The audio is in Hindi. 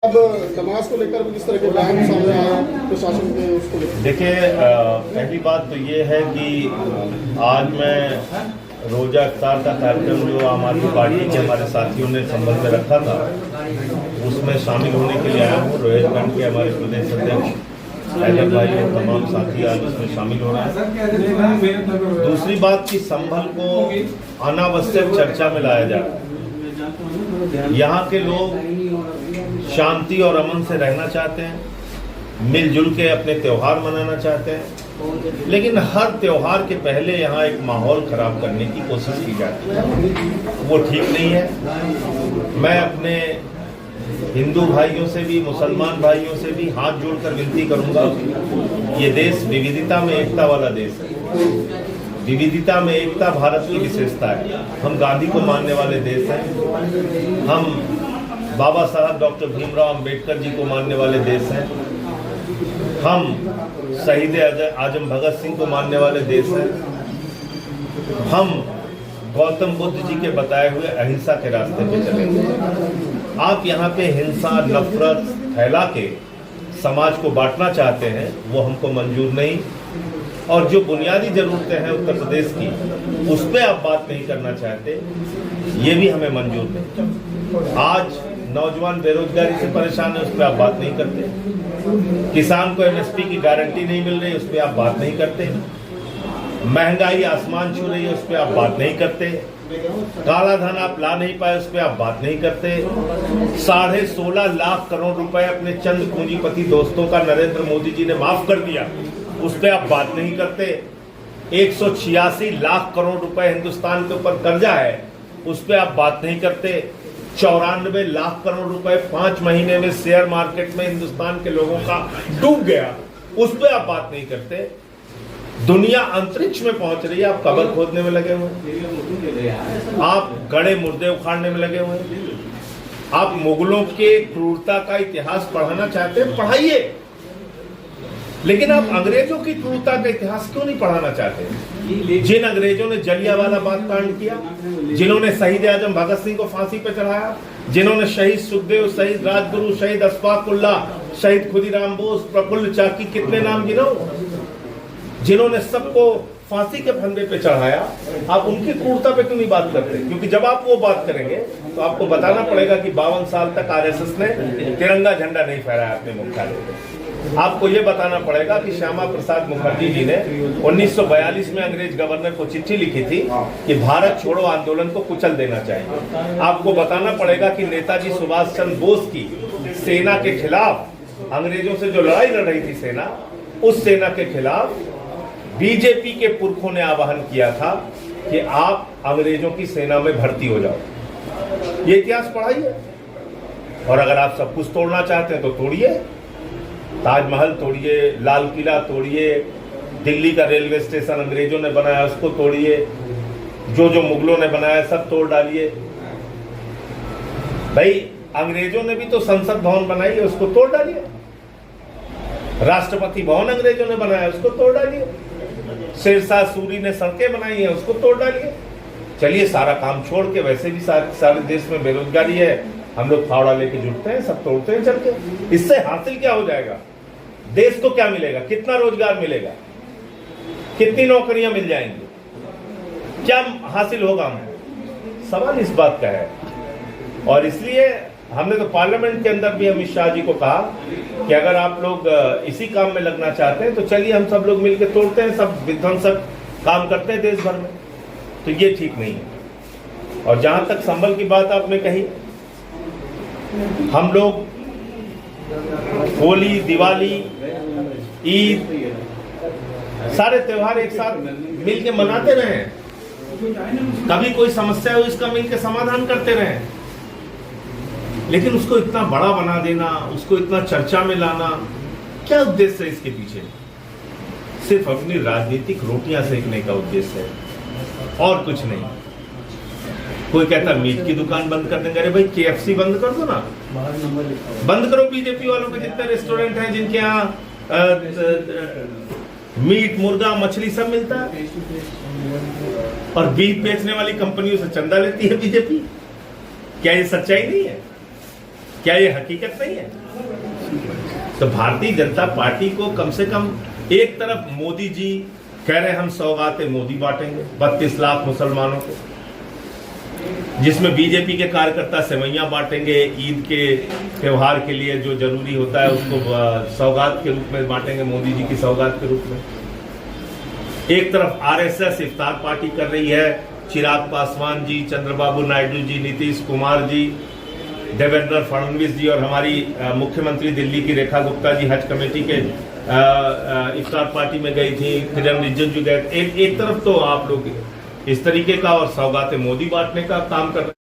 अब नमाज को लेकर किस तरह के बयान सामने आया प्रशासन के उसको लेकर? देखिए, पहली बात तो ये है कि आज मैं रोजा इफ्तार का कार्यक्रम जो आम आदमी पार्टी के हमारे साथियों ने संबंध में रखा था उसमें शामिल होने के लिए आया हूँ। रोहितगंज के हमारे प्रदेश अध्यक्ष हैदर भाई और तमाम साथी आज उसमें शामिल हो रहे हैं। दूसरी बात कि संभल को अनावश्यक चर्चा में लाया जा रहा है। यहाँ के लोग शांति और अमन से रहना चाहते हैं, मिलजुल के अपने त्योहार मनाना चाहते हैं, लेकिन हर त्योहार के पहले यहाँ एक माहौल खराब करने की कोशिश की जाती है, वो ठीक नहीं है। मैं अपने हिंदू भाइयों से भी मुसलमान भाइयों से भी हाथ जोड़कर विनती करूंगा, ये देश विविधता में एकता वाला देश है। विविधता में एकता भारत की विशेषता है। हम गांधी को मानने वाले देश हैं, हम बाबा साहब डॉक्टर भीमराव अंबेडकर जी को मानने वाले देश हैं, हम शहीद आजम भगत सिंह को मानने वाले देश हैं, हम गौतम बुद्ध जी के बताए हुए अहिंसा के रास्ते पे चलेंगे। आप यहाँ पे हिंसा नफरत फैला के समाज को बांटना चाहते हैं, वो हमको मंजूर नहीं। और जो बुनियादी जरूरतें हैं उत्तर प्रदेश की, उस पर आप बात नहीं करना चाहते, ये भी हमें मंजूर नहीं। आज नौजवान बेरोजगारी से परेशान है, उस पर आप बात नहीं करते। किसान को एमएसपी की गारंटी नहीं मिल रही, उस पर आप बात नहीं करते। महंगाई आसमान छू रही है, उस पर आप बात नहीं करते। काला धन आप ला नहीं पाए, उस पर आप बात नहीं करते। 16.5 लाख करोड़ रुपए अपने चंद पूंजीपति दोस्तों का नरेंद्र मोदी जी ने माफ कर दिया, उस पर आप बात नहीं करते। 186 लाख करोड़ रुपए हिंदुस्तान के ऊपर कर्जा है, उस पर आप बात नहीं करते। 94 लाख करोड़ रुपए 5 महीने में शेयर मार्केट में हिंदुस्तान के लोगों का डूब गया, उस पर आप बात नहीं करते। दुनिया अंतरिक्ष में पहुंच रही है, आप कब्र खोदने में लगे हुए, आप गड़े मुर्दे उखाड़ने में लगे हुए, आप मुगलों के क्रूरता का इतिहास पढ़ाना चाहते हैं, पढ़ाइए, लेकिन आप अंग्रेजों की क्रूरता का इतिहास क्यों नहीं पढ़ाना चाहते? जिन अंग्रेजों ने जलियांवाला बाग कांड किया, जिन्होंने शहीद आजम भगत सिंह को फांसी पर चढ़ाया, जिन्होंने शहीद सुखदेव, शहीद राजगुरु, शहीद अशफाक उल्लाह, शहीद खुदीराम बोस, प्रफुल्ल चाकी, कितने नाम गिनो, जिन्होंने सबको फांसी के फंदे पे चढ़ाया, आप उनकी क्रूरता पे क्यों नहीं बात करते? क्योंकि जब आप वो बात करेंगे तो आपको बताना पड़ेगा कि 52 साल तक आरएसएस ने तिरंगा झंडा नहीं फहराया अपने मुख्यालय पे। आपको ये बताना पड़ेगा कि श्यामा प्रसाद मुखर्जी जी ने 1942 में अंग्रेज गवर्नर को चिट्ठी लिखी थी कि भारत छोड़ो आंदोलन को कुचल देना चाहिए। आपको बताना पड़ेगा कि नेताजी सुभाष चंद्र बोस की सेना के खिलाफ, अंग्रेजों से जो लड़ाई लड़ रही थी सेना, उस सेना के खिलाफ बीजेपी के पुरखों ने आह्वान किया था कि आप अंग्रेजों की सेना में भर्ती हो जाओ। ये इतिहास पढ़ाइए। और अगर आप सब कुछ तोड़ना चाहते हैं तो तोड़िए, ताजमहल तोड़िए, लाल किला तोड़िए, दिल्ली का रेलवे स्टेशन अंग्रेजों ने बनाया उसको तोड़िए, जो जो मुगलों ने बनाया सब तोड़ डालिए। भाई अंग्रेजों ने भी तो संसद भवन बनाई है, उसको तोड़ डालिए। राष्ट्रपति भवन अंग्रेजों ने बनाया, उसको तोड़ डालिए। शेरशाह सूरी ने सड़कें बनाई है, उसको तोड़ डालिए। चलिए सारा काम छोड़ के, वैसे भी सारे देश में बेरोजगारी है, हम लोग फावड़ा लेके जुटते हैं, सब तोड़ते हैं चल के। इससे हासिल क्या हो जाएगा? देश को क्या मिलेगा? कितना रोजगार मिलेगा? कितनी नौकरियां मिल जाएंगी? क्या हासिल होगा हमें? सवाल इस बात का है। और इसलिए हमने तो पार्लियामेंट के अंदर भी अमित शाह जी को कहा कि अगर आप लोग इसी काम में लगना चाहते हैं तो चलिए हम सब लोग मिलकर तोड़ते हैं, सब विध्वंसक काम करते हैं देश भर में। तो ये ठीक नहीं है। और जहां तक संभल की बात आपने कही, हम लोग होली, दिवाली, ईद, सारे त्योहार एक साथ मिलके मनाते रहे। कभी कोई समस्या हो इसका मिलके समाधान करते रहे, लेकिन उसको इतना बड़ा बना देना, उसको इतना चर्चा में लाना, क्या उद्देश्य है इसके पीछे? सिर्फ अपनी राजनीतिक रोटियां सेकने का उद्देश्य है और कुछ नहीं। कोई कहता मीट की दुकान बंद कर देंगे, अरे भाई KFC बंद कर दो ना, बंद करो। बीजेपी वालों के जितने रेस्टोरेंट हैं जिनके यहाँ मीट, मुर्गा, मछली सब मिलता है, और बीफ बेचने वाली कंपनियों से चंदा लेती है बीजेपी। क्या ये सच्चाई नहीं है? क्या ये हकीकत नहीं है? तो भारतीय जनता पार्टी को कम से कम, एक तरफ मोदी जी कह रहे हम सौगातें मोदी बांटेंगे 32 लाख मुसलमानों को, जिसमें बीजेपी के कार्यकर्ता सेवैयां बांटेंगे, ईद के त्योहार के लिए जो जरूरी होता है उसको सौगात के रूप में बांटेंगे, मोदी जी की सौगात के रूप में। एक तरफ आरएसएस इफ्तार पार्टी कर रही है, चिराग पासवान जी, चंद्रबाबू नायडू जी, नीतीश कुमार जी, देवेंद्र फडणवीस जी और हमारी मुख्यमंत्री दिल्ली की रेखा गुप्ता जी हज कमेटी के इफ्तार पार्टी में गई थी, किरण रिजिजू गए। एक तरफ तो आप लोग इस तरीके का और सौगातें मोदी बांटने का काम कर रहे हैं।